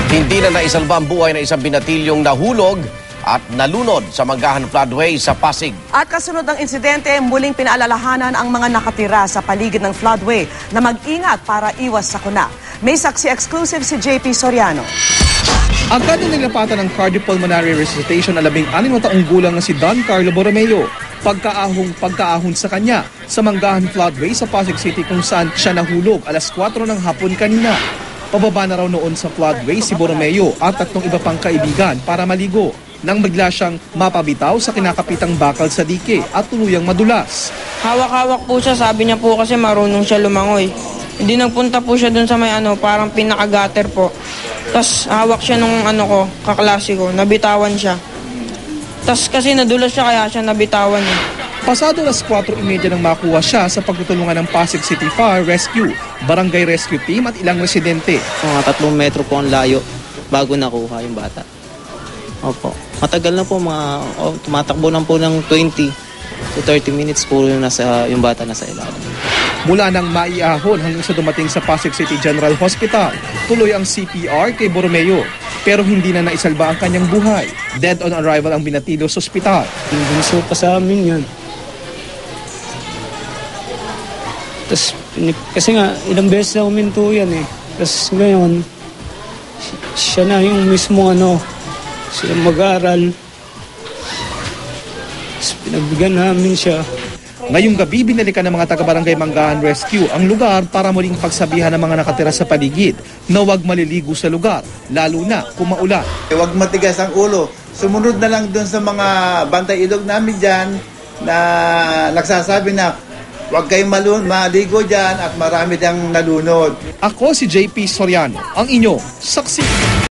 Hindi na naisalba ang buhay ng isang binatilyong nahulog at nalunod sa Manggahan Floodway sa Pasig. At kasunod ng insidente, muling pinaalalahanan ang mga nakatira sa paligid ng floodway na mag-ingat para iwas sakuna. May saksi exclusive si JP Soriano. Agad na nilapatan ng cardiopulmonary resuscitation na 16 na taong gulang na si Don Carlo Borromeo. Pagkaahon sa kanya sa Manggahan Floodway sa Pasig City kung saan siya nahulog alas 4 ng hapon kanina. Pababa na raw noon sa floodway si Borromeo at 3 iba pang kaibigan para maligo nang bigla siyang mapabitaw sa kinakapitang bakal sa dike at tuluyang madulas. Hawak-hawak po siya, sabi niya po kasi marunong siya lumangoy. Hindi nagpunta po siya dun sa may parang pinaka-gutter po. Tapos hawak siya nung kaklase ko, nabitawan siya. Tapos kasi nadulas siya kaya siya nabitawan niya. Pasado alas 4:30 nang makuha siya sa pagtutulungan ng Pasig City Fire Rescue, Barangay Rescue Team at ilang residente. Mga 3 metro po ang layo bago nakuha yung bata. Opo. Matagal na po, tumatakbo na po ng 20 to 30 minutes po yung bata nasa ilalim. Mula nang maiahon hanggang sa dumating sa Pasig City General Hospital, tuloy ang CPR kay Borromeo. Pero hindi na naisalba ang kanyang buhay. Dead on arrival ang binatilo sa ospital. Bunso pa sa amin yan. Tapos, kasi nga, ilang beses na uminto yan eh. Tapos ngayon, siya na yung mismo siya mag-aaral. Tapos pinagbigyan namin siya. Ngayong gabi, binalikan ng mga taga-barangay Manggahan Rescue ang lugar para muling pagsabihan ng mga nakatira sa paligid na huwag maliligo sa lugar, lalo na kung maulan. Huwag matigas ang ulo. Sumunod na lang dun sa mga bantay ilog namin dyan na nagsasabi na huwag kayong maligo dyan at marami diyang nalunod. Ako si JP Soriano, ang inyo saksi.